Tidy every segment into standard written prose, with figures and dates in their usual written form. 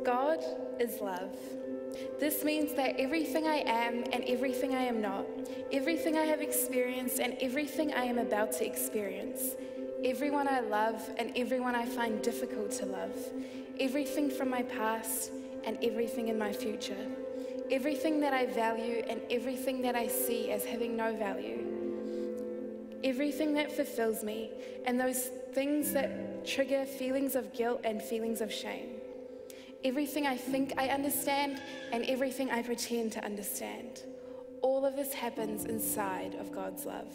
God is love. This means that everything I am and everything I am not, everything I have experienced and everything I am about to experience, everyone I love and everyone I find difficult to love, everything from my past and everything in my future, everything that I value and everything that I see as having no value, everything that fulfills me and those things that trigger feelings of guilt and feelings of shame, everything I think I understand and everything I pretend to understand. All of this happens inside of God's love.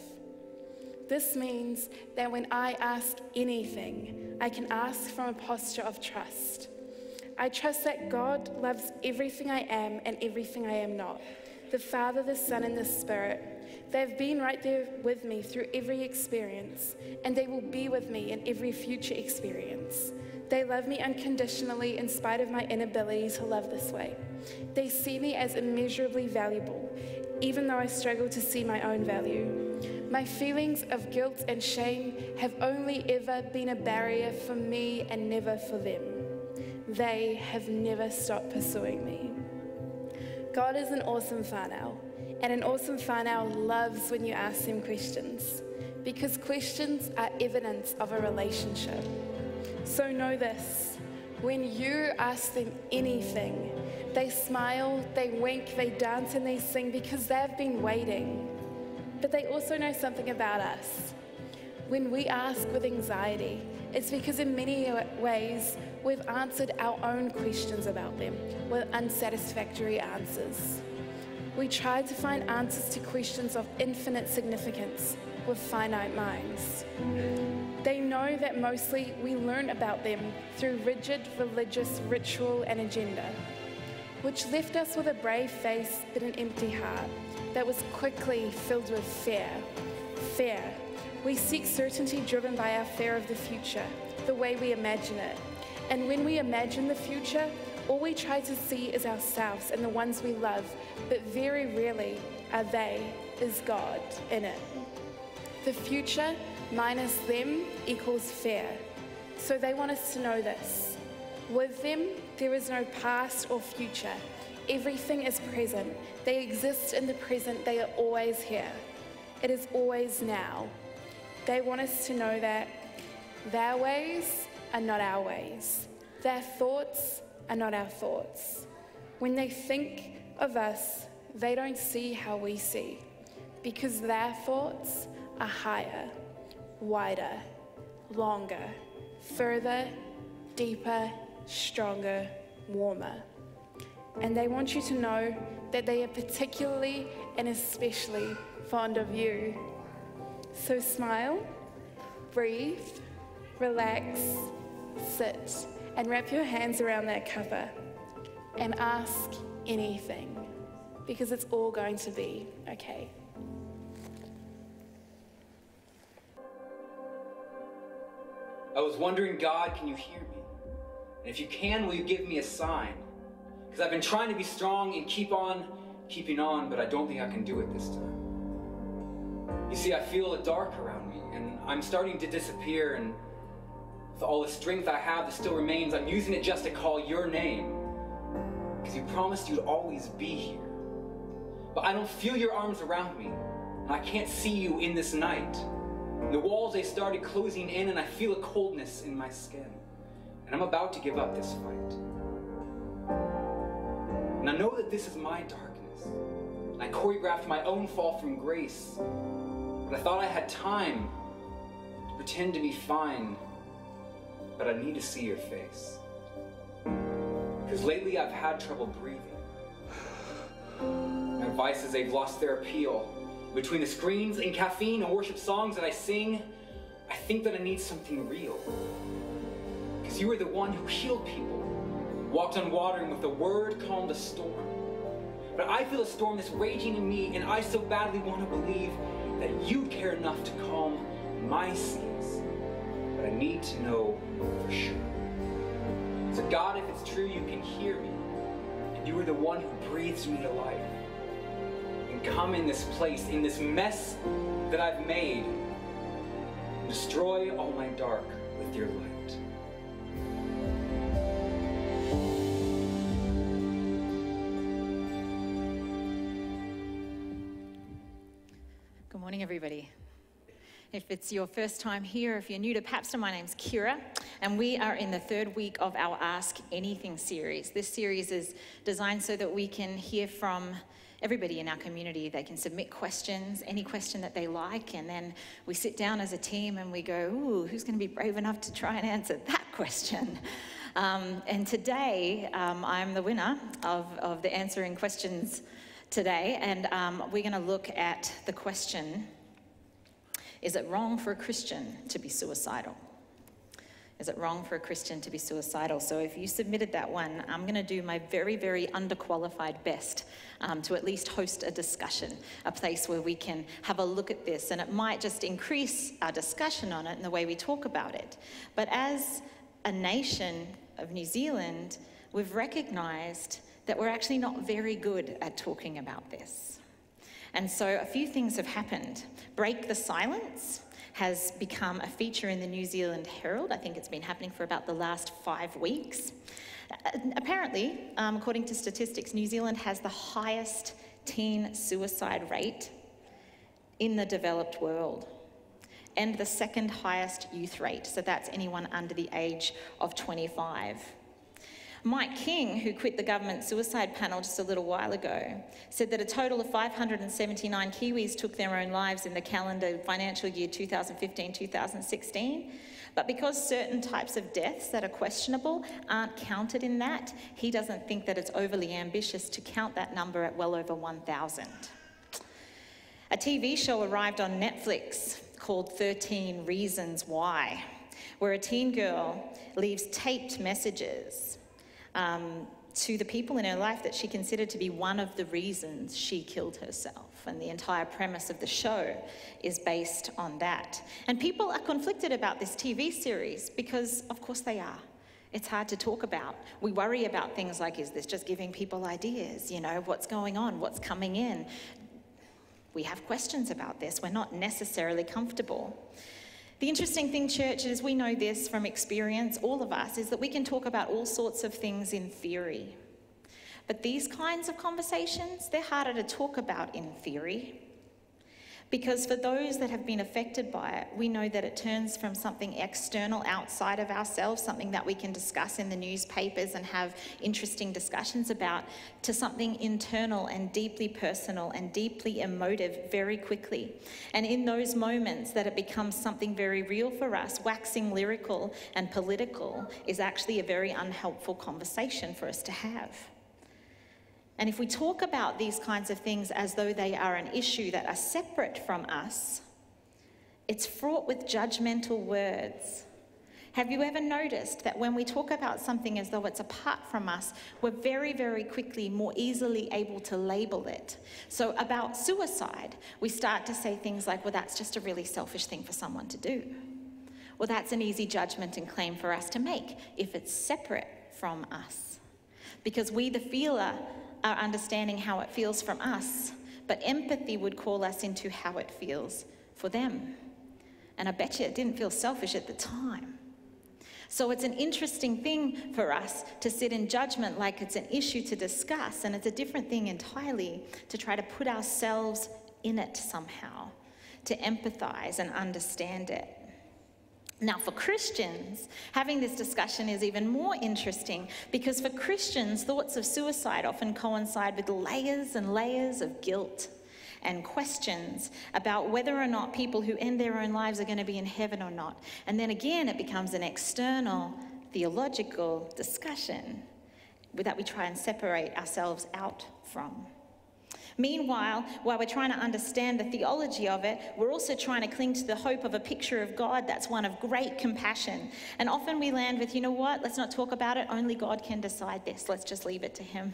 This means that when I ask anything, I can ask from a posture of trust. I trust that God loves everything I am and everything I am not. The Father, the Son, and the Spirit. They've been right there with me through every experience, and they will be with me in every future experience. They love me unconditionally in spite of my inability to love this way. They see me as immeasurably valuable, even though I struggle to see my own value. My feelings of guilt and shame have only ever been a barrier for me and never for them. They have never stopped pursuing me. God is an awesome whānau, and an awesome whānau loves when you ask them questions, because questions are evidence of a relationship. So know this, when you ask them anything, they smile, they wink, they dance and they sing because they've been waiting. But they also know something about us. When we ask with anxiety, it's because in many ways we've answered our own questions about them with unsatisfactory answers. We try to find answers to questions of infinite significance with finite minds. They know that mostly we learn about them through rigid religious ritual and agenda, which left us with a brave face but an empty heart that was quickly filled with fear. Fear. We seek certainty driven by our fear of the future, the way we imagine it. And when we imagine the future, all we try to see is ourselves and the ones we love, but very rarely are they, is God in it. The future minus them equals fear. So they want us to know this. With them, there is no past or future. Everything is present. They exist in the present. They are always here. It is always now. They want us to know that their ways are not our ways. Their thoughts are not our thoughts. When they think of us, they don't see how we see, because their thoughts are higher, wider, longer, further, deeper, stronger, warmer. And they want you to know that they are particularly and especially fond of you. So smile, breathe, relax, sit, and wrap your hands around that cuppa and ask anything, because it's all going to be okay. I was wondering, God, can you hear me? And if you can, will you give me a sign? Because I've been trying to be strong and keep on keeping on, but I don't think I can do it this time. You see, I feel a dark around me, and I'm starting to disappear, and with all the strength I have that still remains, I'm using it just to call your name, because you promised you'd always be here. But I don't feel your arms around me, and I can't see you in this night. The walls, they started closing in, and I feel a coldness in my skin, and I'm about to give up this fight. And I know that this is my darkness, and I choreographed my own fall from grace, but I thought I had time to pretend to be fine, but I need to see your face. Because lately I've had trouble breathing. My vices, they've lost their appeal. Between the screens and caffeine and worship songs that I sing, I think that I need something real. Because you were the one who healed people, walked on water, and with the word calmed the storm. But I feel a storm that's raging in me, and I so badly want to believe that you care enough to calm my seas. But I need to know for sure. So God, if it's true, you can hear me, and you are the one who breathes me to life. And come in this place, in this mess that I've made, and destroy all my dark with your light. everybody. If it's your first time here, if you're new to Papster, my name's Keira, and we are in the third week of our Ask Anything series. This series is designed so that we can hear from everybody in our community. They can submit questions, any question that they like, and then we sit down as a team and we go, ooh, who's going to be brave enough to try and answer that question? And today, I'm the winner of the answering questions today, and we're going to look at the question, is it wrong for a Christian to be suicidal? Is it wrong for a Christian to be suicidal? So if you submitted that one, I'm going to do my very, very underqualified best to at least host a discussion, a place where we can have a look at this, and it might just increase our discussion on it and the way we talk about it. But as a nation of New Zealand, we've recognised that we're actually not very good at talking about this. And so a few things have happened. Break the silence has become a feature in the New Zealand Herald. I think it's been happening for about the last 5 weeks. Apparently, according to statistics, New Zealand has the highest teen suicide rate in the developed world, and the second highest youth rate. So that's anyone under the age of 25. Mike King, who quit the government suicide panel just a little while ago, said that a total of 579 Kiwis took their own lives in the calendar financial year 2015-2016. But because certain types of deaths that are questionable aren't counted in that, he doesn't think that it's overly ambitious to count that number at well over 1,000. A TV show arrived on Netflix called 13 Reasons Why, where a teen girl leaves taped messages to the people in her life that she considered to be one of the reasons she killed herself. And the entire premise of the show is based on that. And people are conflicted about this TV series because, of course, they are. It's hard to talk about. We worry about things like, is this just giving people ideas? You know, what's going on? What's coming in? We have questions about this. We're not necessarily comfortable. The interesting thing, church, is we know this from experience, all of us, is that we can talk about all sorts of things in theory. But these kinds of conversations, they're harder to talk about in theory. Because for those that have been affected by it, we know that it turns from something external outside of ourselves, something that we can discuss in the newspapers and have interesting discussions about, to something internal and deeply personal and deeply emotive very quickly. And in those moments that it becomes something very real for us, waxing lyrical and political is actually a very unhelpful conversation for us to have. And if we talk about these kinds of things as though they are an issue that are separate from us, it's fraught with judgmental words. Have you ever noticed that when we talk about something as though it's apart from us, we're very, very quickly more easily able to label it? So about suicide, we start to say things like, well, that's just a really selfish thing for someone to do. Well, that's an easy judgment and claim for us to make if it's separate from us. Because we, the feeler, are understanding how it feels from us, but empathy would call us into how it feels for them. And I bet you it didn't feel selfish at the time. So it's an interesting thing for us to sit in judgment like it's an issue to discuss, and it's a different thing entirely to try to put ourselves in it somehow, to empathize and understand it. Now, for Christians, having this discussion is even more interesting because for Christians, thoughts of suicide often coincide with layers and layers of guilt and questions about whether or not people who end their own lives are going to be in heaven or not. And then again, it becomes an external theological discussion that we try and separate ourselves out from. Meanwhile, while we're trying to understand the theology of it, we're also trying to cling to the hope of a picture of God that's one of great compassion. And often we land with, you know what, let's not talk about it, only God can decide this, let's just leave it to him.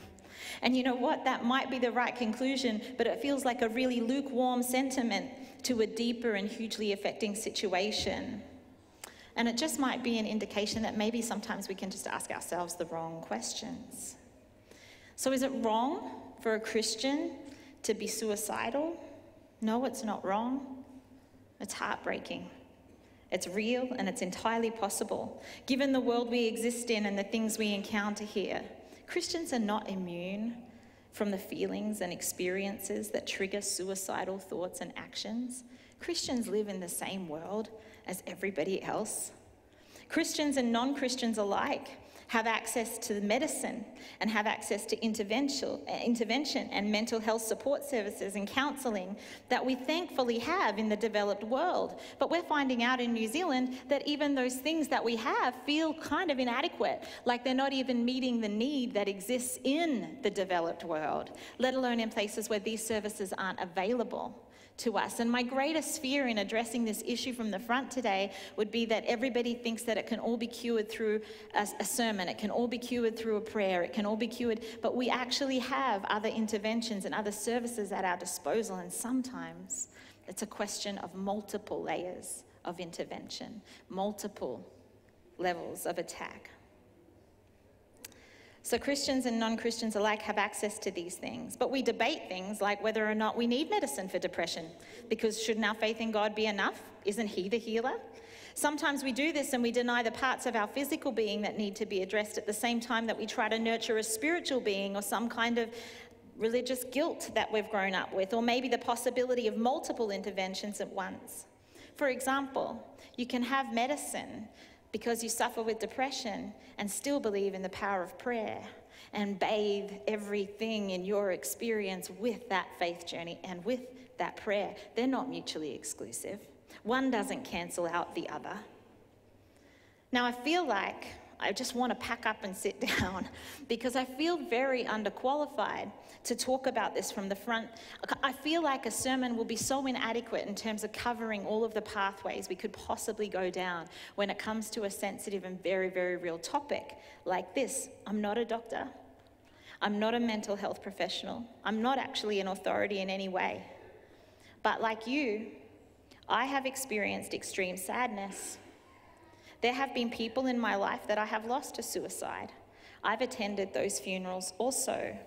And you know what, that might be the right conclusion, but it feels like a really lukewarm sentiment to a deeper and hugely affecting situation. And it just might be an indication that maybe sometimes we can just ask ourselves the wrong questions. So is it wrong for a Christian to be suicidal? No, it's not wrong. It's heartbreaking. It's real and it's entirely possible. Given the world we exist in and the things we encounter here, Christians are not immune from the feelings and experiences that trigger suicidal thoughts and actions. Christians live in the same world as everybody else. Christians and non-Christians alike have access to medicine and have access to intervention and mental health support services and counselling that we thankfully have in the developed world. But we're finding out in New Zealand that even those things that we have feel kind of inadequate, like they're not even meeting the need that exists in the developed world, let alone in places where these services aren't available to us. And my greatest fear in addressing this issue from the front today would be that everybody thinks that it can all be cured through a sermon, it can all be cured through a prayer, it can all be cured, but we actually have other interventions and other services at our disposal, and sometimes it's a question of multiple layers of intervention, multiple levels of attack. So Christians and non-Christians alike have access to these things, but we debate things like whether or not we need medicine for depression, because shouldn't our faith in God be enough? Isn't He the healer? Sometimes we do this and we deny the parts of our physical being that need to be addressed at the same time that we try to nurture a spiritual being or some kind of religious guilt that we've grown up with, or maybe the possibility of multiple interventions at once. For example, you can have medicine because you suffer with depression and still believe in the power of prayer and bathe everything in your experience with that faith journey and with that prayer. They're not mutually exclusive. One doesn't cancel out the other. Now, I feel like I just want to pack up and sit down because I feel very underqualified to talk about this from the front. I feel like a sermon will be so inadequate in terms of covering all of the pathways we could possibly go down when it comes to a sensitive and very, very real topic like this. I'm not a doctor. I'm not a mental health professional. I'm not actually an authority in any way. But like you, I have experienced extreme sadness. There have been people in my life that I have lost to suicide. I've attended those funerals also.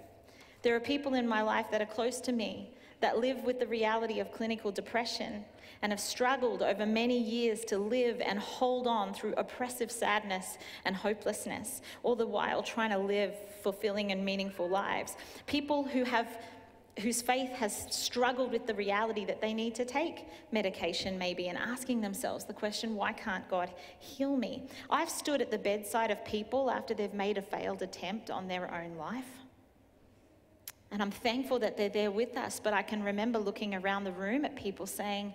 There are people in my life that are close to me that live with the reality of clinical depression and have struggled over many years to live and hold on through oppressive sadness and hopelessness, all the while trying to live fulfilling and meaningful lives. People whose faith has struggled with the reality that they need to take medication maybe, and asking themselves the question, why can't God heal me? I've stood at the bedside of people after they've made a failed attempt on their own life. And I'm thankful that they're there with us, but I can remember looking around the room at people saying,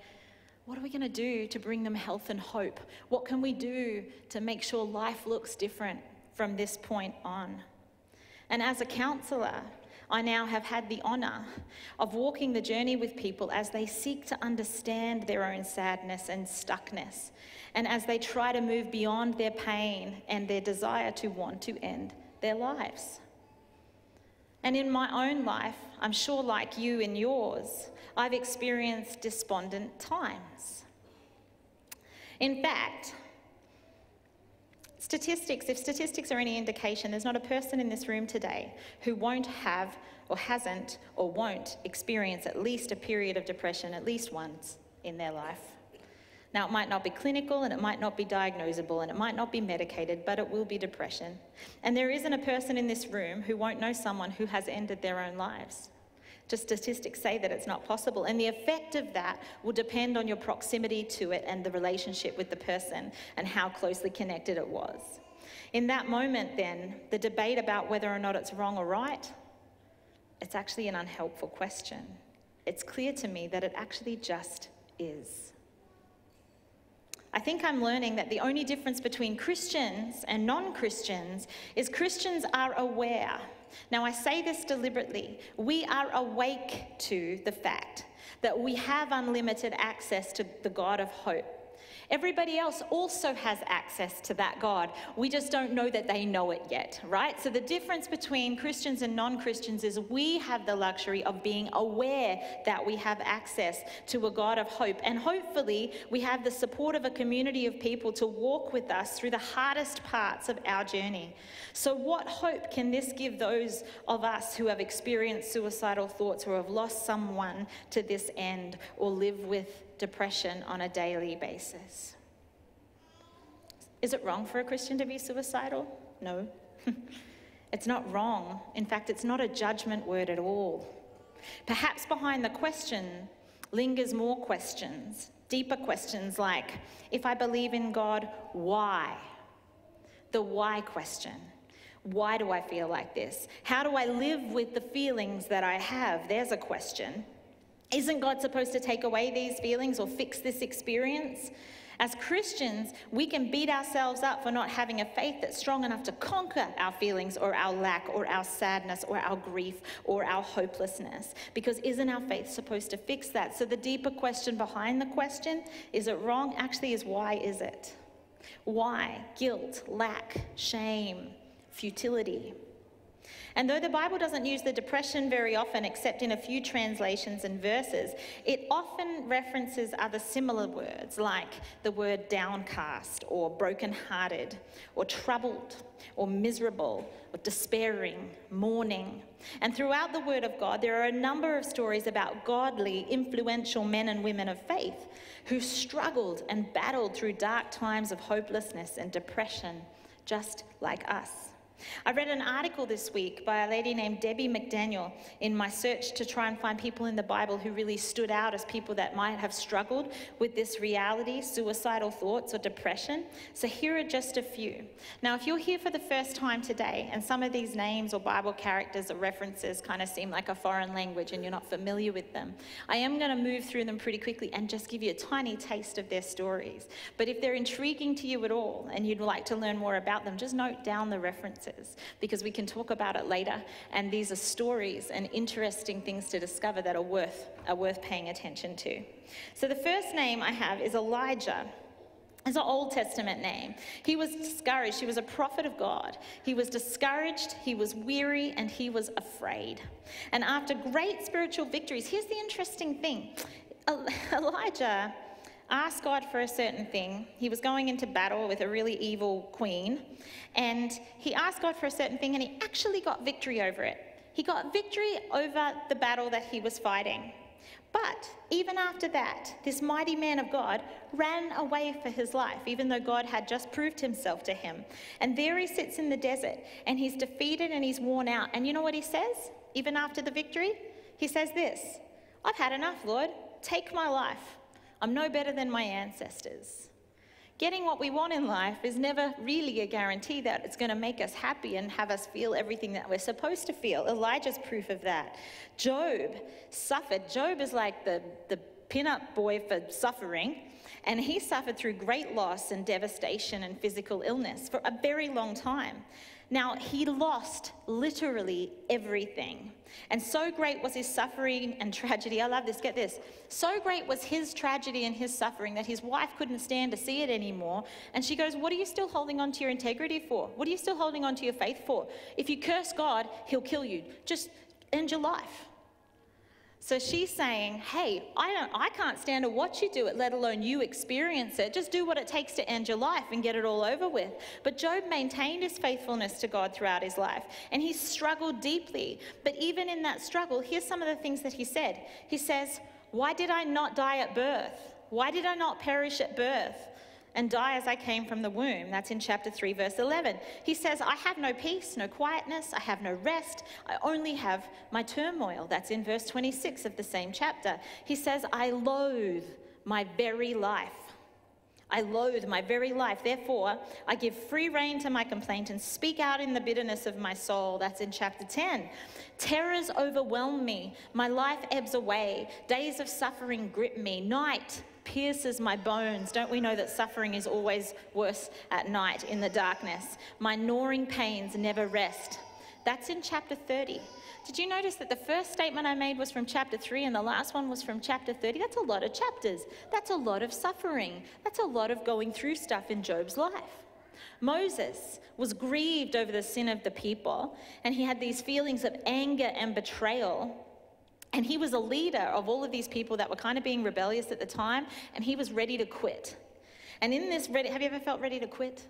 what are we going to do to bring them health and hope? What can we do to make sure life looks different from this point on? And as a counsellor, I now have had the honour of walking the journey with people as they seek to understand their own sadness and stuckness, and as they try to move beyond their pain and their desire to want to end their lives. And in my own life, I'm sure like you in yours, I've experienced despondent times. In fact, if statistics are any indication, there's not a person in this room today who won't have or hasn't or won't experience at least a period of depression at least once in their life. Now, it might not be clinical and it might not be diagnosable and it might not be medicated, but it will be depression. And there isn't a person in this room who won't know someone who has ended their own lives. Just statistics say that it's not possible. And the effect of that will depend on your proximity to it and the relationship with the person and how closely connected it was. In that moment then, the debate about whether or not it's wrong or right, it's actually an unhelpful question. It's clear to me that it actually just is. I think I'm learning that the only difference between Christians and non-Christians is Christians are aware. Now, I say this deliberately. We are awake to the fact that we have unlimited access to the God of hope. Everybody else also has access to that God. We just don't know that they know it yet, right? So the difference between Christians and non-Christians is we have the luxury of being aware that we have access to a God of hope. And hopefully we have the support of a community of people to walk with us through the hardest parts of our journey. So what hope can this give those of us who have experienced suicidal thoughts or have lost someone to this end or live with depression on a daily basis? Is it wrong for a Christian to be suicidal? No. It's not wrong. In fact, it's not a judgment word at all. Perhaps behind the question lingers more questions, deeper questions like, if I believe in God, why? The why question. Why do I feel like this? How do I live with the feelings that I have? There's a question. Isn't God supposed to take away these feelings or fix this experience? As Christians, we can beat ourselves up for not having a faith that's strong enough to conquer our feelings or our lack or our sadness or our grief or our hopelessness. Because isn't our faith supposed to fix that? So the deeper question behind the question, is it wrong? Actually is, why is it? Why? Guilt, lack, shame, futility. And though the Bible doesn't use the depression very often, except in a few translations and verses, it often references other similar words like the word downcast or brokenhearted or troubled or miserable or despairing, mourning. And throughout the Word of God, there are a number of stories about godly, influential men and women of faith who struggled and battled through dark times of hopelessness and depression, just like us. I read an article this week by a lady named Debbie McDaniel in my search to try and find people in the Bible who really stood out as people that might have struggled with this reality, suicidal thoughts or depression. So here are just a few. Now, if you're here for the first time today and some of these names or Bible characters or references kind of seem like a foreign language and you're not familiar with them, I am going to move through them pretty quickly and just give you a tiny taste of their stories. But if they're intriguing to you at all and you'd like to learn more about them, just note down the references, because we can talk about it later, and these are stories and interesting things to discover that are worth paying attention to. So the first name I have is Elijah. It's an Old Testament name. He was discouraged. He was a prophet of God. He was discouraged, he was weary, and he was afraid. And after great spiritual victories, here's the interesting thing. Elijah asked God for a certain thing. He was going into battle with a really evil queen, and he asked God for a certain thing, and he actually got victory over it. He got victory over the battle that he was fighting. But even after that, this mighty man of God ran away for his life, even though God had just proved himself to him. And there he sits in the desert, and he's defeated and he's worn out. And you know what he says, even after the victory? He says this, "I've had enough, Lord. Take my life. I'm no better than my ancestors." Getting what we want in life is never really a guarantee that it's going to make us happy and have us feel everything that we're supposed to feel. Elijah's proof of that. Job suffered. Job is like the pin-up boy for suffering, and he suffered through great loss and devastation and physical illness for a very long time. Now, he lost literally everything. And so great was his suffering and tragedy. I love this, get this. So great was his tragedy and his suffering that his wife couldn't stand to see it anymore. And she goes, "What are you still holding on to your integrity for? What are you still holding on to your faith for? If you curse God, he'll kill you. Just end your life." So she's saying, hey, I can't stand to watch you do it, let alone you experience it. Just do what it takes to end your life and get it all over with. But Job maintained his faithfulness to God throughout his life, and he struggled deeply. But even in that struggle, here's some of the things that he said. He says, "Why did I not die at birth? Why did I not perish at birth and die as I came from the womb?" That's in chapter 3, verse 11. He says, "I have no peace, no quietness, I have no rest, I only have my turmoil." That's in verse 26 of the same chapter. He says, "I loathe my very life. I loathe my very life. Therefore, I give free rein to my complaint and speak out in the bitterness of my soul." That's in chapter 10. "Terrors overwhelm me. My life ebbs away. Days of suffering grip me. Night pierces my bones." Don't we know that suffering is always worse at night in the darkness? "My gnawing pains never rest." That's in chapter 30. Did you notice that the first statement I made was from chapter 3 and the last one was from chapter 30? That's a lot of chapters. That's a lot of suffering. That's a lot of going through stuff in Job's life. Moses was grieved over the sin of the people, and he had these feelings of anger and betrayal. And he was a leader of all of these people that were kind of being rebellious at the time, and he was ready to quit. And in this, have you ever felt ready to quit?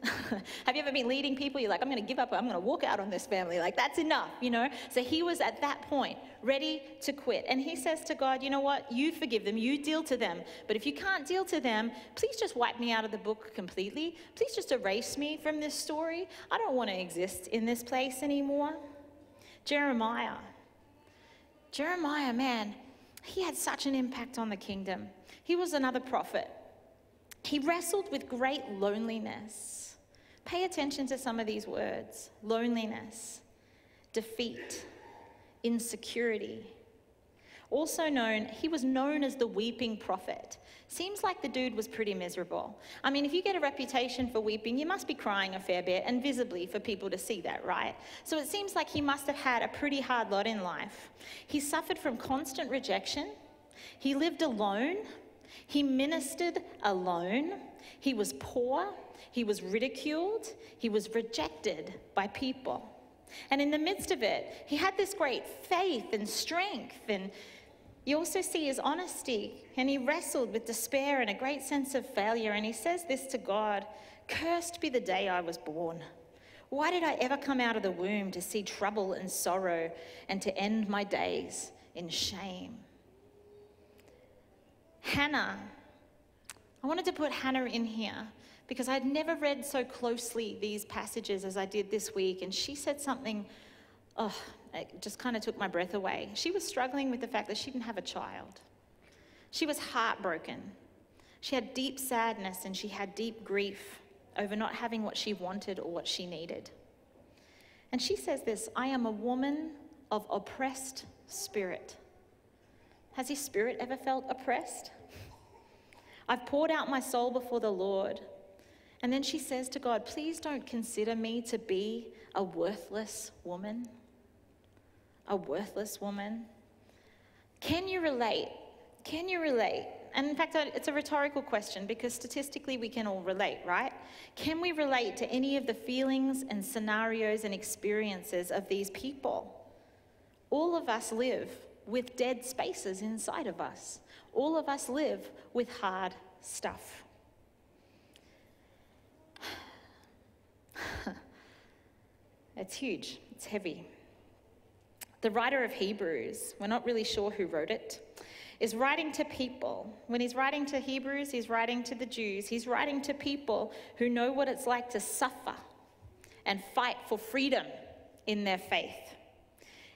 Have you ever been leading people? You're like, I'm going to give up. I'm going to walk out on this family. Like, that's enough, you know? So he was at that point, ready to quit. And he says to God, you know what? You forgive them. You deal to them. But if you can't deal to them, please just wipe me out of the book completely. Please just erase me from this story. I don't want to exist in this place anymore. Jeremiah, man, he had such an impact on the kingdom. He was another prophet. He wrestled with great loneliness. Pay attention to some of these words. Loneliness, defeat, insecurity. Also known, he was known as the weeping prophet. Seems like the dude was pretty miserable. I mean, if you get a reputation for weeping, you must be crying a fair bit, and visibly for people to see that, right? So it seems like he must have had a pretty hard lot in life. He suffered from constant rejection. He lived alone. He ministered alone. He was poor. He was ridiculed. He was rejected by people. And in the midst of it, he had this great faith and strength. And you also see his honesty. And he wrestled with despair and a great sense of failure. And he says this to God, "Cursed be the day I was born. Why did I ever come out of the womb to see trouble and sorrow and to end my days in shame?" Hannah, I wanted to put Hannah in here because I'd never read so closely these passages as I did this week. And she said something, it just kind of took my breath away. She was struggling with the fact that she didn't have a child. She was heartbroken. She had deep sadness and she had deep grief over not having what she wanted or what she needed. And she says this, "I am a woman of oppressed spirit." Has your spirit ever felt oppressed? "I've poured out my soul before the Lord." And then she says to God, "Please don't consider me to be a worthless woman." A worthless woman. Can you relate? Can you relate? And in fact, it's a rhetorical question because statistically we can all relate, right? Can we relate to any of the feelings and scenarios and experiences of these people? All of us live with dead spaces inside of us. All of us live with hard stuff. It's huge, it's heavy. The writer of Hebrews, we're not really sure who wrote it, is writing to people. When he's writing to Hebrews, he's writing to the Jews. He's writing to people who know what it's like to suffer and fight for freedom in their faith.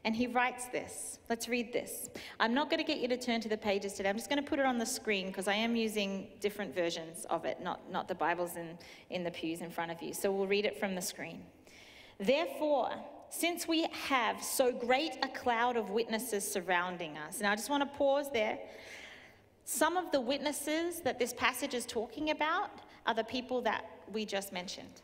And he writes this. Let's read this. I'm not going to get you to turn to the pages today. I'm just going to put it on the screen because I am using different versions of it, not the Bibles in the pews in front of you. So we'll read it from the screen. "Therefore, since we have so great a cloud of witnesses surrounding us." Now I just want to pause there. Some of the witnesses that this passage is talking about are the people that we just mentioned.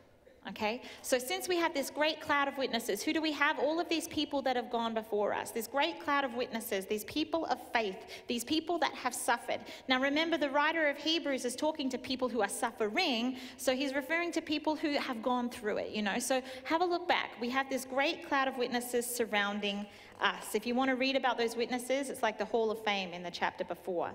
Okay, so since we have this great cloud of witnesses, who do we have? All of these people that have gone before us. This great cloud of witnesses, these people of faith, these people that have suffered. Now remember, the writer of Hebrews is talking to people who are suffering, so he's referring to people who have gone through it, you know. So have a look back. We have this great cloud of witnesses surrounding us. If you want to read about those witnesses, it's like the Hall of Fame in the chapter before.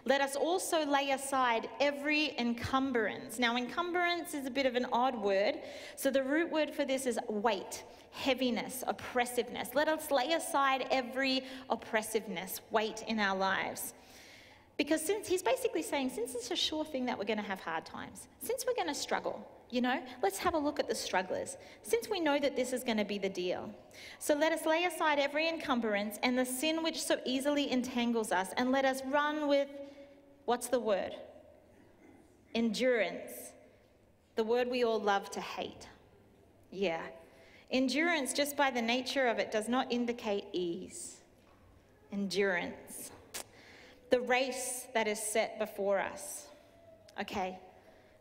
"Let us also lay aside every encumbrance." Now, encumbrance is a bit of an odd word. So the root word for this is weight, heaviness, oppressiveness. Let us lay aside every oppressiveness, weight in our lives. Because he's basically saying, since it's a sure thing that we're going to have hard times, since we're going to struggle, you know, let's have a look at the strugglers. Since we know that this is going to be the deal. "So let us lay aside every encumbrance and the sin which so easily entangles us, and let us run with," what's the word? Endurance. The word we all love to hate. Yeah. Endurance, just by the nature of it, does not indicate ease. Endurance. The race that is set before us. Okay.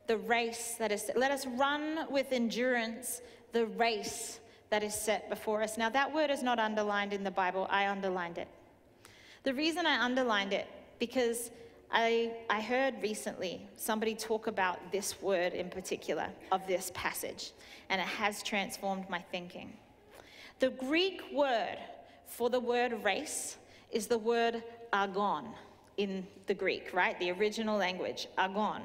The race that is set. Let us run with endurance the race that is set before us. Now that word is not underlined in the Bible. I underlined it. The reason I underlined it, because I heard recently somebody talk about this word in particular of this passage, and it has transformed my thinking. The Greek word for the word race is the word agon in the Greek, right? The original language, agon,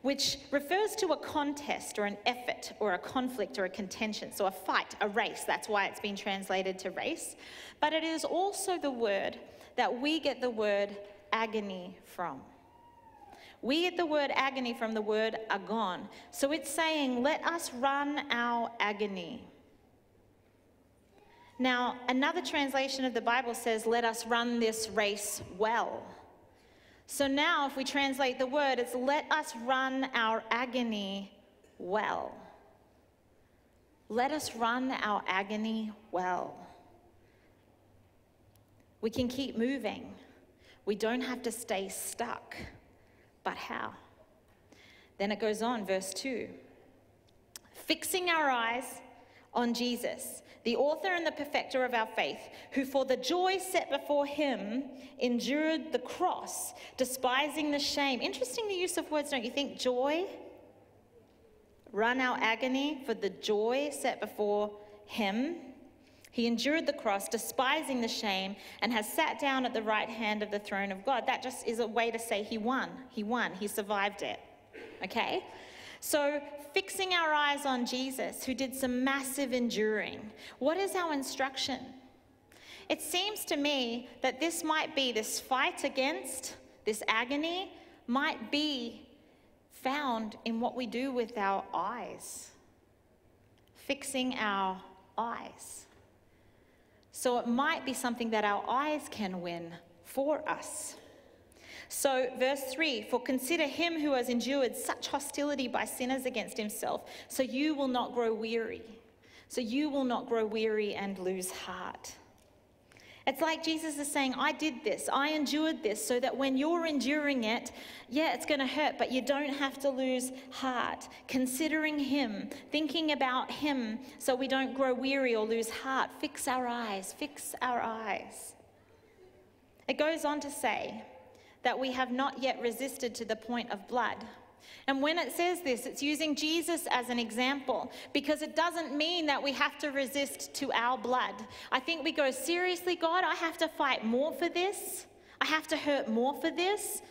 which refers to a contest or an effort or a conflict or a contention. So a fight, a race, that's why it's been translated to race. But it is also the word that we get the word agony from. We get the word agony from the word agon. So it's saying, let us run our agony. Now, another translation of the Bible says, let us run this race well. So now, if we translate the word, it's let us run our agony well. Let us run our agony well. We can keep moving. We don't have to stay stuck. But how? Then it goes on, verse 2. Fixing our eyes on Jesus, the author and the perfecter of our faith, who for the joy set before him endured the cross, despising the shame. Interesting the use of words, don't you think? Joy. Run our agony for the joy set before him. He endured the cross, despising the shame, and has sat down at the right hand of the throne of God. That just is a way to say he won. He won. He survived it. Okay? So, fixing our eyes on Jesus, who did some massive enduring. What is our instruction? It seems to me that this might be, this fight against, this agony, might be found in what we do with our eyes. Fixing our eyes. So it might be something that our eyes can win for us. So verse 3, for consider him who has endured such hostility by sinners against himself, so you will not grow weary. So you will not grow weary and lose heart. It's like Jesus is saying, I did this, I endured this, so that when you're enduring it, yeah, it's going to hurt, but you don't have to lose heart. Considering him, thinking about him, so we don't grow weary or lose heart. Fix our eyes, fix our eyes. It goes on to say that we have not yet resisted to the point of blood. And when it says this, it's using Jesus as an example, because it doesn't mean that we have to resist to our blood. I think we go, seriously, God, I have to fight more for this? I have to hurt more for this?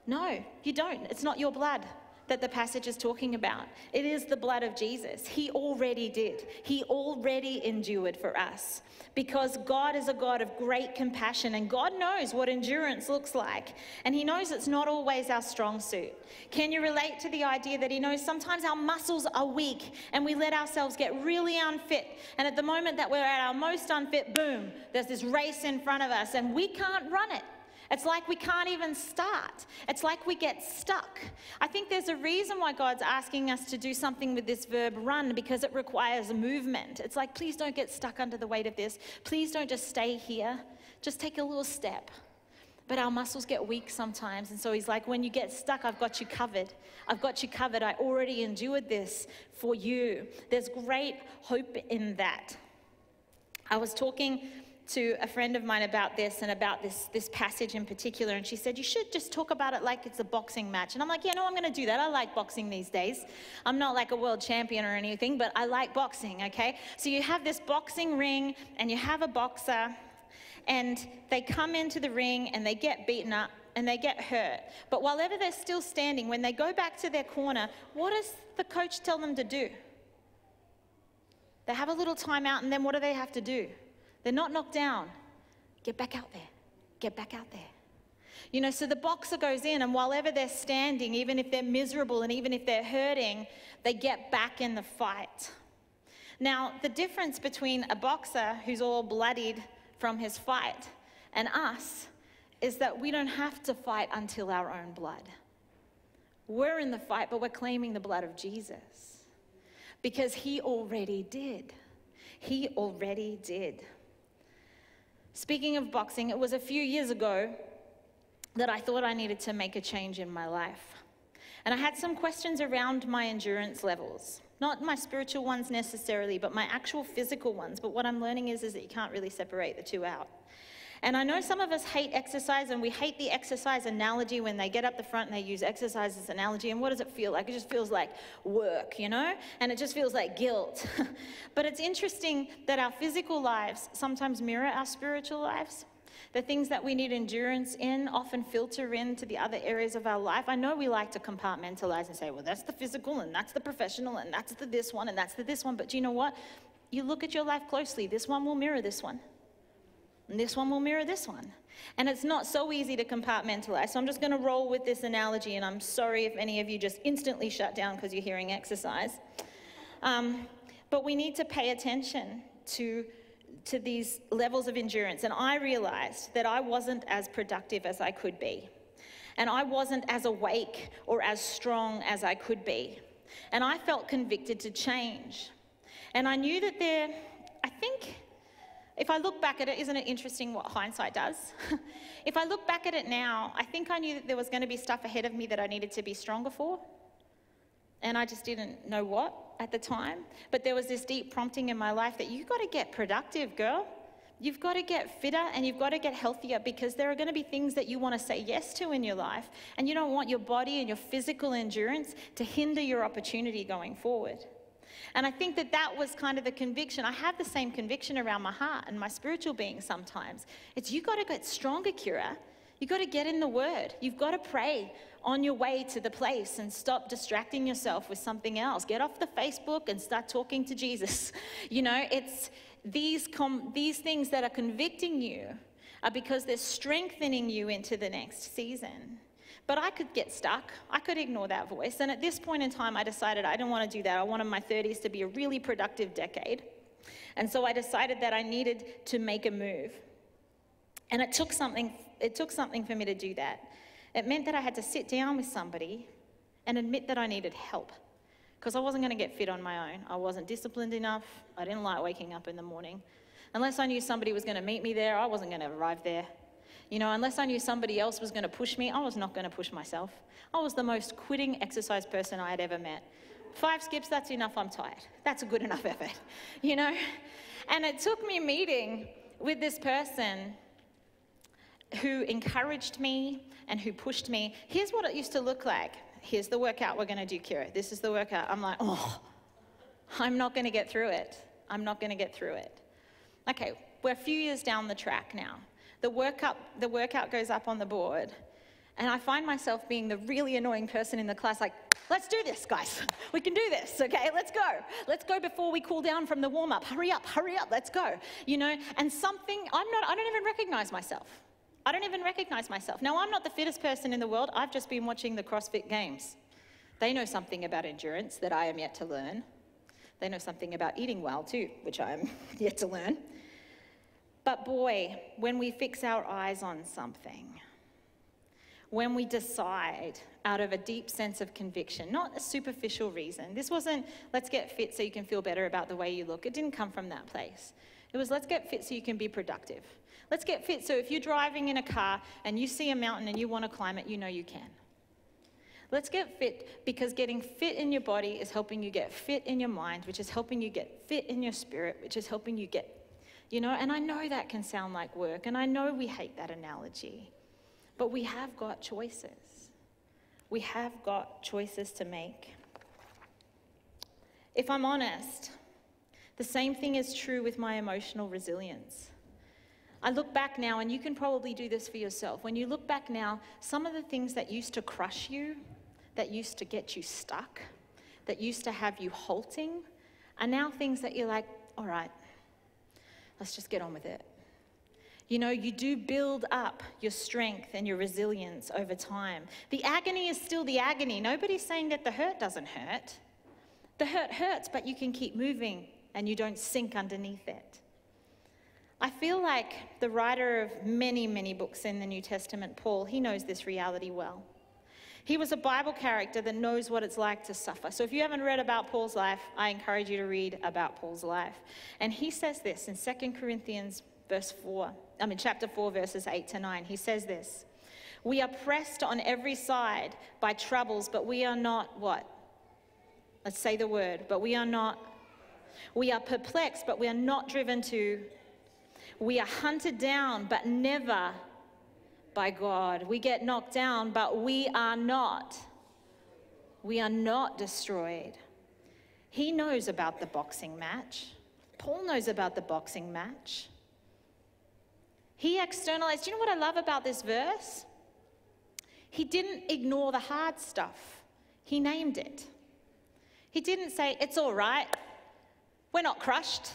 No, you don't. It's not your blood that the passage is talking about. It is the blood of Jesus. He already did. He already endured for us, because God is a God of great compassion, and God knows what endurance looks like, and he knows it's not always our strong suit. Can you relate to the idea that he knows sometimes our muscles are weak and we let ourselves get really unfit, and at the moment that we're at our most unfit, boom, there's this race in front of us and we can't run it. It's like we can't even start. It's like we get stuck. I think there's a reason why God's asking us to do something with this verb run, because it requires movement. It's like, please don't get stuck under the weight of this. Please don't just stay here. Just take a little step. But our muscles get weak sometimes. And so he's like, when you get stuck, I've got you covered. I've got you covered. I already endured this for you. There's great hope in that. I was talking to a friend of mine about this and about this passage in particular, and she said, you should just talk about it like it's a boxing match. And I'm like, yeah, no, I'm going to do that. I like boxing these days. I'm not like a world champion or anything, but I like boxing, okay? So you have this boxing ring and you have a boxer, and they come into the ring and they get beaten up and they get hurt. But whenever they're still standing, when they go back to their corner, what does the coach tell them to do? They have a little timeout, and then what do they have to do? They're not knocked down. Get back out there. Get back out there. You know, so the boxer goes in, and while ever they're standing, even if they're miserable and even if they're hurting, they get back in the fight. Now, the difference between a boxer who's all bloodied from his fight and us is that we don't have to fight until our own blood. We're in the fight, but we're claiming the blood of Jesus, because he already did. He already did. Speaking of boxing, it was a few years ago that I thought I needed to make a change in my life. And I had some questions around my endurance levels. Not my spiritual ones necessarily, but my actual physical ones. But what I'm learning is that you can't really separate the two out. And I know some of us hate exercise, and we hate the exercise analogy when they get up the front and they use exercise as an analogy. And what does it feel like? It just feels like work, you know? And it just feels like guilt. But it's interesting that our physical lives sometimes mirror our spiritual lives. The things that we need endurance in often filter into the other areas of our life. I know we like to compartmentalize and say, well, that's the physical, and that's the professional, and that's the this one, and that's the this one. But do you know what? You look at your life closely. This one will mirror this one. And this one will mirror this one. And it's not so easy to compartmentalize. So I'm just going to roll with this analogy, and I'm sorry if any of you just instantly shut down because you're hearing exercise. But we need to pay attention to these levels of endurance. And I realized that I wasn't as productive as I could be. And I wasn't as awake or as strong as I could be. And I felt convicted to change. And I knew that I think, if I look back at it, isn't it interesting what hindsight does? If I look back at it now, I think I knew that there was going to be stuff ahead of me that I needed to be stronger for. And I just didn't know what at the time. But there was this deep prompting in my life that you've got to get productive, girl. You've got to get fitter and you've got to get healthier, because there are going to be things that you want to say yes to in your life. And you don't want your body and your physical endurance to hinder your opportunity going forward. And I think that was kind of the conviction. I have the same conviction around my heart and my spiritual being sometimes. It's you got to get stronger, Keira. You've got to get in the Word. You've got to pray on your way to the place and stop distracting yourself with something else. Get off the Facebook and start talking to Jesus. You know, it's these things that are convicting you are because they're strengthening you into the next season. But I could get stuck. I could ignore that voice. And at this point in time, I decided I didn't want to do that. I wanted my 30s to be a really productive decade. And so I decided that I needed to make a move. And it took something for me to do that. It meant that I had to sit down with somebody and admit that I needed help, because I wasn't going to get fit on my own. I wasn't disciplined enough. I didn't like waking up in the morning. Unless I knew somebody was going to meet me there, I wasn't going to arrive there. You know, unless I knew somebody else was going to push me, I was not going to push myself. I was the most quitting exercise person I had ever met. 5 skips, that's enough, I'm tired. That's a good enough effort, you know? And it took me meeting with this person who encouraged me and who pushed me. Here's what it used to look like. Here's the workout we're going to do, Keira. This is the workout. I'm like, oh, I'm not going to get through it. I'm not going to get through it. Okay, we're a few years down the track now. The workout goes up on the board, and I find myself being the really annoying person in the class, like, let's do this, guys. We can do this, okay? Let's go. Let's go before we cool down from the warm-up. Hurry up, let's go. You know, and I don't even recognize myself. I don't even recognize myself. Now, I'm not the fittest person in the world. I've just been watching the CrossFit Games. They know something about endurance that I am yet to learn. They know something about eating well too, which I am yet to learn. But boy, when we fix our eyes on something, when we decide out of a deep sense of conviction, not a superficial reason. This wasn't, let's get fit so you can feel better about the way you look. It didn't come from that place. It was, let's get fit so you can be productive. Let's get fit so if you're driving in a car and you see a mountain and you want to climb it, you know you can. Let's get fit, because getting fit in your body is helping you get fit in your mind, which is helping you get fit in your spirit, which is helping you get, you know, and I know that can sound like work, and I know we hate that analogy, but we have got choices. We have got choices to make. If I'm honest, the same thing is true with my emotional resilience. I look back now, and you can probably do this for yourself. When you look back now, some of the things that used to crush you, that used to get you stuck, that used to have you halting, are now things that you're like, all right, let's just get on with it. You know, you do build up your strength and your resilience over time. The agony is still the agony. Nobody's saying that the hurt doesn't hurt. The hurt hurts, but you can keep moving and you don't sink underneath it. I feel like the writer of many, many books in the New Testament, Paul, he knows this reality well. He was a Bible character that knows what it's like to suffer. So if you haven't read about Paul's life, I encourage you to read about Paul's life. And he says this in 2 Corinthians chapter 4, verses 8 to 9. He says this: we are pressed on every side by troubles, but we are not what? Let's say the word. But we are not. We are perplexed, but we are not driven to. We are hunted down, but never by God. We get knocked down, but we are not. We are not destroyed. He knows about the boxing match. Paul knows about the boxing match. He externalized. Do you know what I love about this verse? He didn't ignore the hard stuff. He named it. He didn't say, it's all right, we're not crushed.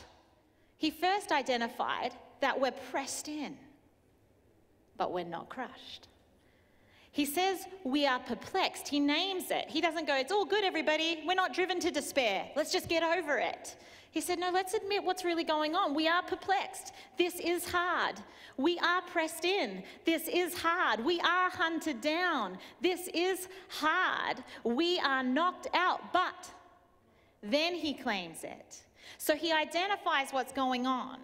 He first identified that we're pressed in, but we're not crushed. He says we are perplexed. He names it. He doesn't go, it's all good, everybody. We're not driven to despair. Let's just get over it. He said, no, let's admit what's really going on. We are perplexed. This is hard. We are pressed in. This is hard. We are hunted down. This is hard. We are knocked out. But then he claims it. So he identifies what's going on.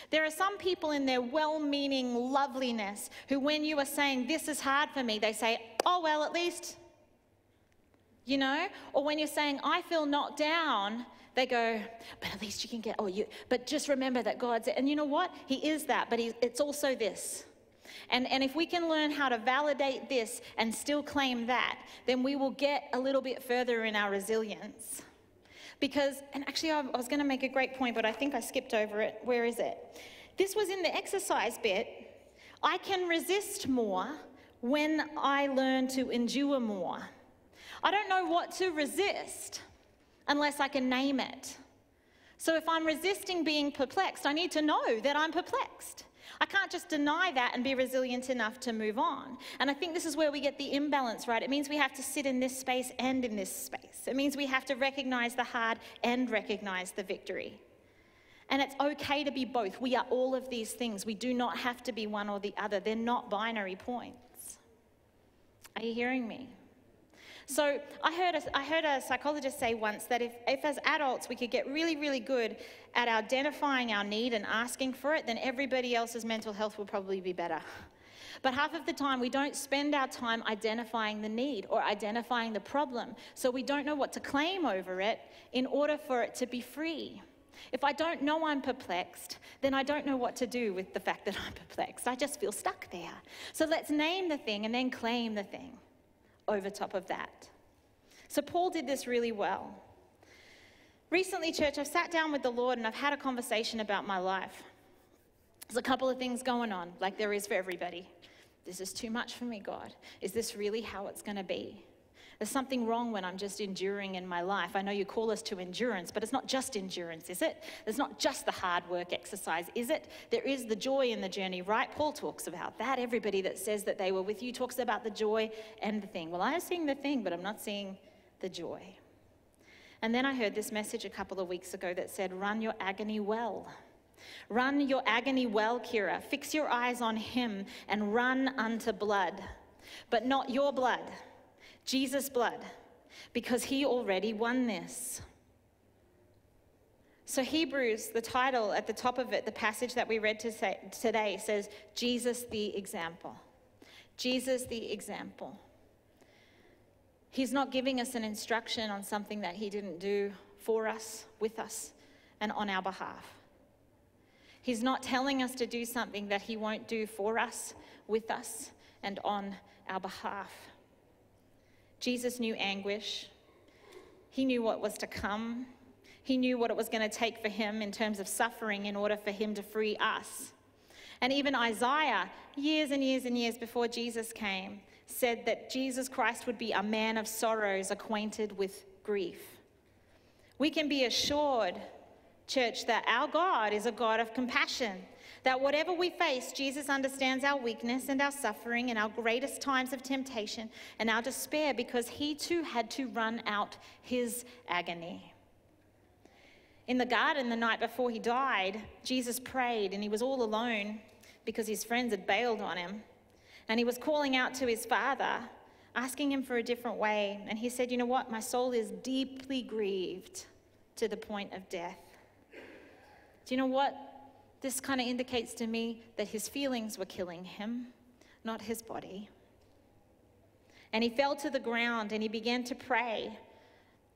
There are some people in their well-meaning loveliness who, when you are saying, this is hard for me, they say, oh, well, at least, you know? Or when you're saying, I feel knocked down, they go, but at least you can get, but just remember that God's, and you know what? He is that, but it's also this. And if we can learn how to validate this and still claim that, then we will get a little bit further in our resilience. Because, and actually I was going to make a great point, but I think I skipped over it. Where is it? This was in the exercise bit. I can resist more when I learn to endure more. I don't know what to resist unless I can name it. So if I'm resisting being perplexed, I need to know that I'm perplexed. I can't just deny that and be resilient enough to move on. And I think this is where we get the imbalance, right? It means we have to sit in this space and in this space. It means we have to recognize the hard and recognize the victory. And it's okay to be both. We are all of these things. We do not have to be one or the other. They're not binary points. Are you hearing me? So I heard a psychologist say once that if as adults we could get really, really good at identifying our need and asking for it, then everybody else's mental health will probably be better. But half of the time we don't spend our time identifying the need or identifying the problem, so we don't know what to claim over it in order for it to be free. If I don't know I'm perplexed, then I don't know what to do with the fact that I'm perplexed. I just feel stuck there. So let's name the thing and then claim the thing over top of that. So Paul did this really well. Recently, church, I've sat down with the Lord and I've had a conversation about my life. There's a couple of things going on, like there is for everybody. This is too much for me, God. Is this really how it's going to be? There's something wrong when I'm just enduring in my life. I know you call us to endurance, but it's not just endurance, is it? There's not just the hard work exercise, is it? There is the joy in the journey, right? Paul talks about that. Everybody that says that they were with you talks about the joy and the thing. Well, I'm seeing the thing, but I'm not seeing the joy. And then I heard this message a couple of weeks ago that said, run your agony well. Run your agony well, Keira. Fix your eyes on him and run unto blood, but not your blood. Jesus' blood, because he already won this. So Hebrews, the title at the top of it, the passage that we read today says, Jesus the example. Jesus the example. He's not giving us an instruction on something that he didn't do for us, with us, and on our behalf. He's not telling us to do something that he won't do for us, with us, and on our behalf. Jesus knew anguish. He knew what was to come. He knew what it was going to take for him in terms of suffering in order for him to free us. And even Isaiah, years and years and years before Jesus came, said that Jesus Christ would be a man of sorrows, acquainted with grief. We can be assured, church, that our God is a God of compassion. That whatever we face, Jesus understands our weakness and our suffering and our greatest times of temptation and our despair, because he too had to run out his agony. In the garden the night before he died, Jesus prayed, and he was all alone because his friends had bailed on him. And he was calling out to his Father, asking him for a different way. And he said, you know what? My soul is deeply grieved to the point of death. Do you know what? This kind of indicates to me that his feelings were killing him, not his body. And he fell to the ground and he began to pray,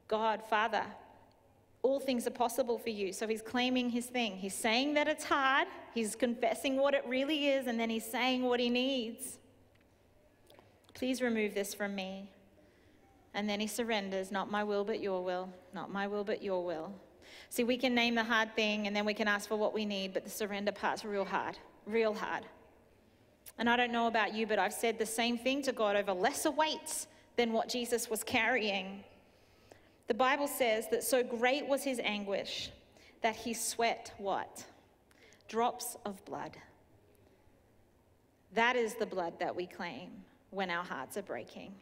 God, Father, all things are possible for you. So he's claiming his thing. He's saying that it's hard. He's confessing what it really is, and then he's saying what he needs. Please remove this from me. And then he surrenders, not my will, but your will. Not my will, but your will. See, we can name the hard thing and then we can ask for what we need, but the surrender part's real hard, real hard. And I don't know about you, but I've said the same thing to God over lesser weights than what Jesus was carrying. The Bible says that so great was his anguish that he sweat what? Drops of blood. That is the blood that we claim when our hearts are breaking.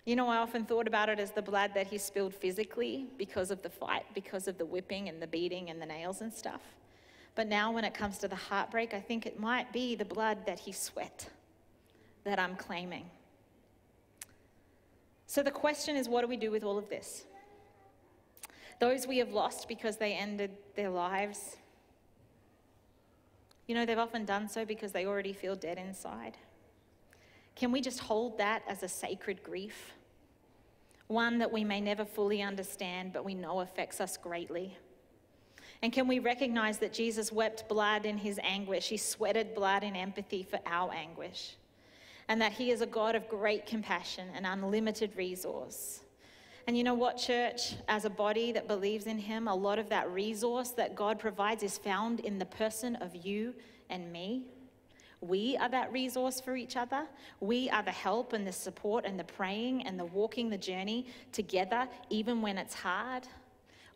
You know, I often thought about it as the blood that he spilled physically because of the fight, because of the whipping and the beating and the nails and stuff. But now when it comes to the heartbreak, I think it might be the blood that he sweat that I'm claiming. So the question is, what do we do with all of this? Those we have lost because they ended their lives, you know, they've often done so because they already feel dead inside. Can we just hold that as a sacred grief? One that we may never fully understand, but we know affects us greatly. And can we recognize that Jesus wept blood in his anguish? He sweated blood in empathy for our anguish. And that he is a God of great compassion and unlimited resource. And you know what, church? As a body that believes in him, a lot of that resource that God provides is found in the person of you and me. We are that resource for each other. We are the help and the support and the praying and the walking the journey together, even when it's hard.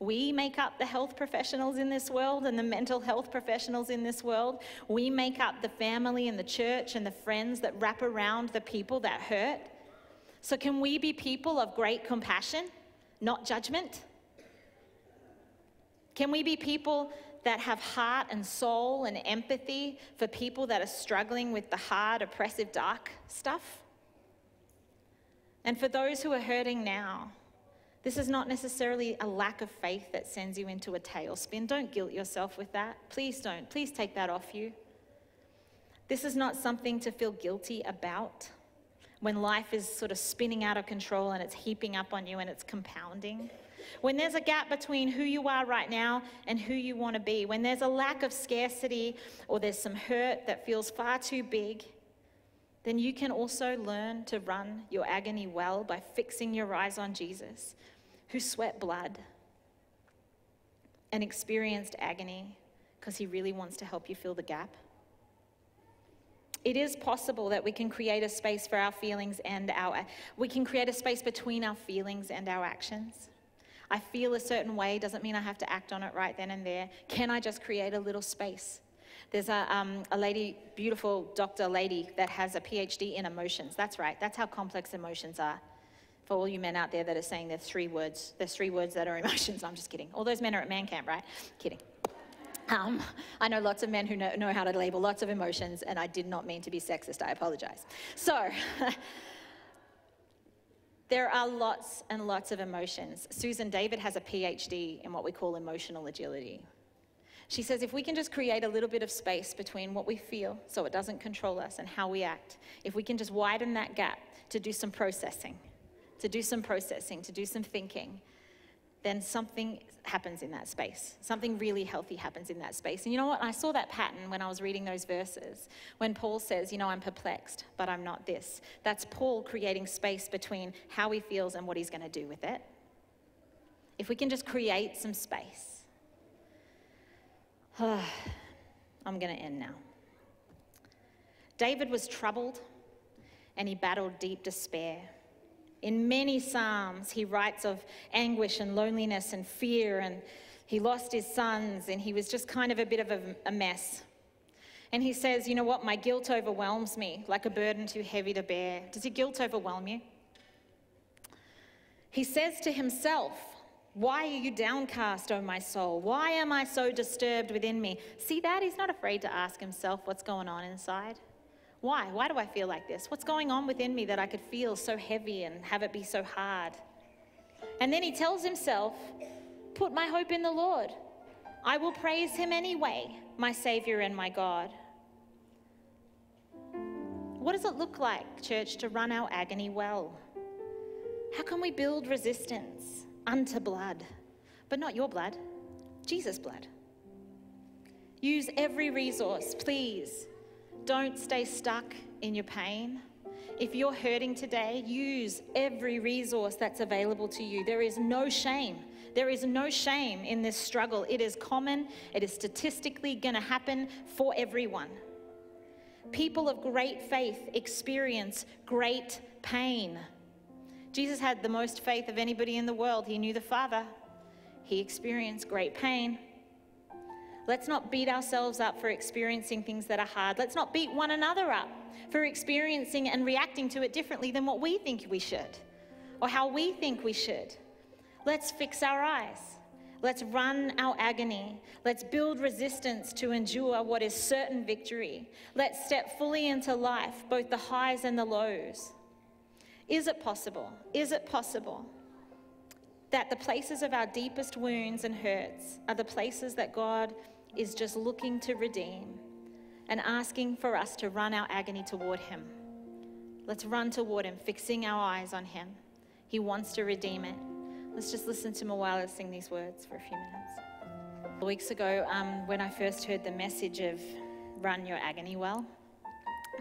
We make up the health professionals in this world and the mental health professionals in this world. We make up the family and the church and the friends that wrap around the people that hurt. So can we be people of great compassion, not judgment? Can we be people that have heart and soul and empathy for people that are struggling with the hard, oppressive, dark stuff? And for those who are hurting now, this is not necessarily a lack of faith that sends you into a tailspin. Don't guilt yourself with that. Please don't. Please take that off you. This is not something to feel guilty about when life is sort of spinning out of control and it's heaping up on you and it's compounding. When there's a gap between who you are right now and who you want to be, when there's a lack of scarcity or there's some hurt that feels far too big, then you can also learn to run your agony well by fixing your eyes on Jesus, who sweat blood and experienced agony because he really wants to help you fill the gap. It is possible that we can create a space for our feelings and we can create a space between our feelings and our actions. I feel a certain way doesn't mean I have to act on it right then and there. Can I just create a little space? There's a lady, beautiful doctor lady, that has a PhD in emotions. That's right, that's how complex emotions are. For all you men out there that are saying there's 3 words. There's 3 words that are emotions. I'm just kidding. All those men are at man camp, right? Kidding. I know lots of men who know how to label lots of emotions, and I did not mean to be sexist. I apologize. So, there are lots and lots of emotions. Susan David has a PhD in what we call emotional agility. She says if we can just create a little bit of space between what we feel so it doesn't control us and how we act, if we can just widen that gap to do some processing, to do some thinking, then something happens in that space. Something really healthy happens in that space. And you know what? I saw that pattern when I was reading those verses. When Paul says, you know, I'm perplexed, but I'm not this. That's Paul creating space between how he feels and what he's going to do with it. If we can just create some space. I'm going to end now. David was troubled and he battled deep despair. In many Psalms, he writes of anguish and loneliness and fear, and he lost his sons, and he was just kind of a bit of a mess. And he says, you know what, my guilt overwhelms me like a burden too heavy to bear. Does your guilt overwhelm you? He says to himself, why are you downcast, O my soul? Why am I so disturbed within me? See that? He's not afraid to ask himself what's going on inside. Why? Why do I feel like this? What's going on within me that I could feel so heavy and have it be so hard? And then he tells himself, put my hope in the Lord. I will praise him anyway, my Savior and my God. What does it look like, church, to run our agony well? How can we build resistance unto blood? But not your blood, Jesus' blood. Use every resource, please. Don't stay stuck in your pain. If you're hurting today, use every resource that's available to you. There is no shame. There is no shame in this struggle. It is common. It is statistically going to happen for everyone. People of great faith experience great pain. Jesus had the most faith of anybody in the world. He knew the Father. He experienced great pain. Let's not beat ourselves up for experiencing things that are hard. Let's not beat one another up for experiencing and reacting to it differently than what we think we should or how we think we should. Let's fix our eyes. Let's run our agony. Let's build resistance to endure what is certain victory. Let's step fully into life, both the highs and the lows. Is it possible? Is it possible that the places of our deepest wounds and hurts are the places that God is just looking to redeem and asking for us to run our agony toward Him? Let's run toward Him, fixing our eyes on Him. He wants to redeem it. Let's just listen to Moala sing these words for a few minutes. Weeks ago, when I first heard the message of run your agony well,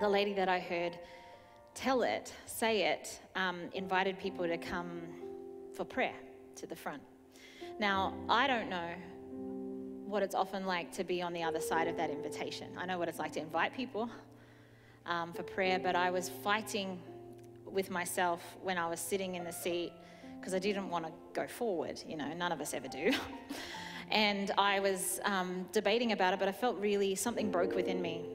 the lady that I heard say it, invited people to come for prayer to the front. Now, I don't know what it's often like to be on the other side of that invitation. I know what it's like to invite people for prayer, but I was fighting with myself when I was sitting in the seat because I didn't want to go forward. You know, none of us ever do. And I was debating about it, but I felt really something broke within me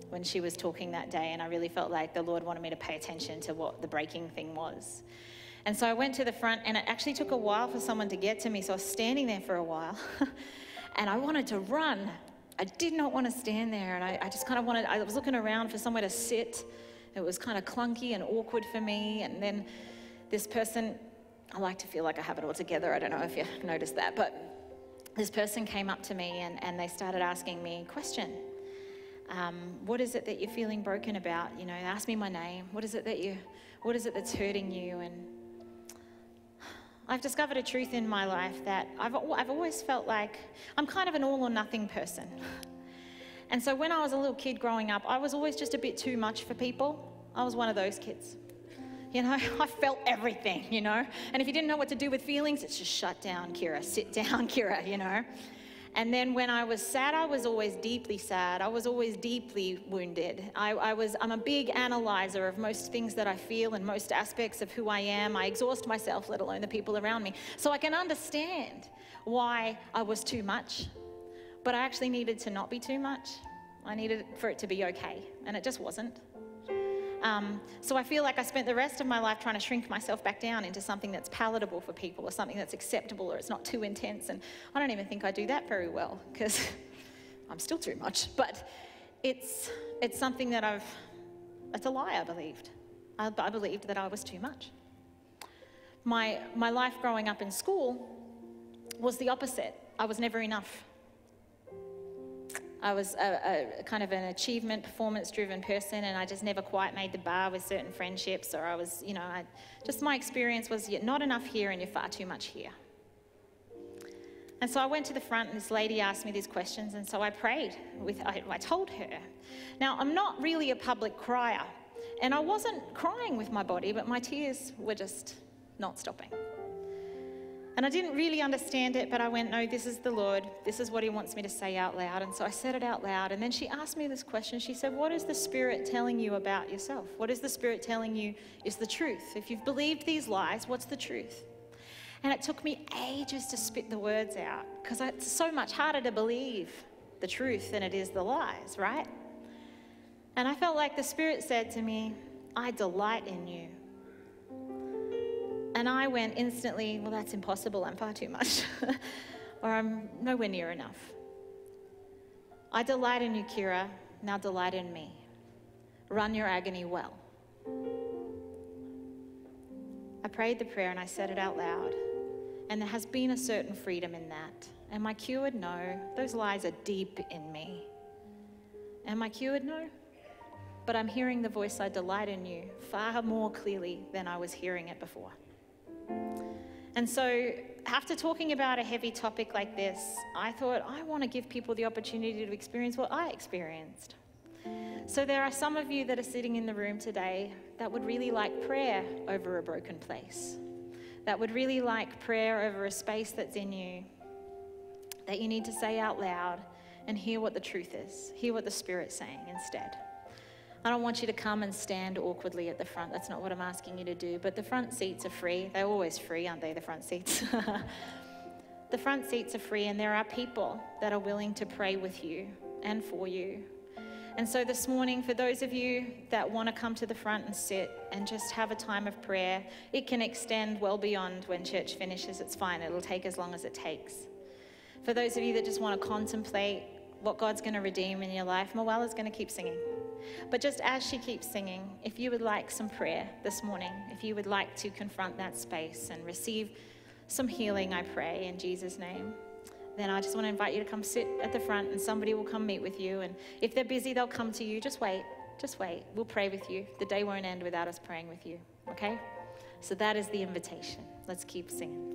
when she was talking that day, and I really felt like the Lord wanted me to pay attention to what the breaking thing was. And so I went to the front, and it actually took a while for someone to get to me, so I was standing there for a while, and I wanted to run. I did not want to stand there, and I just kind of I was looking around for somewhere to sit. It was kind of clunky and awkward for me, and then this person, I like to feel like I have it all together, I don't know if you noticed that, but this person came up to me, and they started asking me a question. What is it that you're feeling broken about? You know, ask me my name. What is it that's hurting you? And I've discovered a truth in my life that I've always felt like I'm kind of an all or nothing person. And so when I was a little kid growing up, I was always just a bit too much for people. I was one of those kids. You know, I felt everything, you know. And if you didn't know what to do with feelings, it's just shut down, Keira, sit down, Keira, you know. And then when I was sad, I was always deeply sad. I was always deeply wounded. I'm a big analyzer of most things that I feel and most aspects of who I am. I exhaust myself, let alone the people around me. So I can understand why I was too much. But I actually needed to not be too much. I needed for it to be okay. And it just wasn't. So I feel like I spent the rest of my life trying to shrink myself back down into something that's palatable for people or something that's acceptable or it's not too intense. And I don't even think I do that very well because I'm still too much. But it's something that it's a lie I believed. I believed that I was too much. My life growing up in school was the opposite. I was never enough. I was a kind of an achievement, performance-driven person, and I just never quite made the bar with certain friendships, or I was, you know, just my experience was you're not enough here and you're far too much here. And so I went to the front, and this lady asked me these questions, and so I prayed. I told her. Now, I'm not really a public crier, and I wasn't crying with my body, but my tears were just not stopping. And I didn't really understand it, but I went, no, this is the Lord. This is what He wants me to say out loud. And so I said it out loud. And then she asked me this question. She said, what is the Spirit telling you about yourself? What is the Spirit telling you is the truth? If you've believed these lies, what's the truth? And it took me ages to spit the words out because it's so much harder to believe the truth than it is the lies, right? And I felt like the Spirit said to me, I delight in you. And I went instantly, well, that's impossible. I'm far too much. Or I'm nowhere near enough. I delight in you, Keira. Now delight in me. Run your agony well. I prayed the prayer and I said it out loud. And there has been a certain freedom in that. Am I cured? No. Those lies are deep in me. Am I cured? No. But I'm hearing the voice, I delight in you, far more clearly than I was hearing it before. And so after talking about a heavy topic like this, I thought I want to give people the opportunity to experience what I experienced. So there are some of you that are sitting in the room today that would really like prayer over a broken place, that would really like prayer over a space that's in you, that you need to say out loud and hear what the truth is, hear what the Spirit's saying instead. I don't want you to come and stand awkwardly at the front. That's not what I'm asking you to do. But the front seats are free. They're always free, aren't they, the front seats? The front seats are free, and there are people that are willing to pray with you and for you. And so this morning, for those of you that want to come to the front and sit and just have a time of prayer, it can extend well beyond when church finishes. It's fine. It'll take as long as it takes. For those of you that just want to contemplate what God's going to redeem in your life, Moella's going to keep singing. But just as she keeps singing, if you would like some prayer this morning, if you would like to confront that space and receive some healing, I pray in Jesus' name, then I just want to invite you to come sit at the front, and somebody will come meet with you. And if they're busy, they'll come to you. Just wait. Just wait. We'll pray with you. The day won't end without us praying with you. Okay? So that is the invitation. Let's keep singing.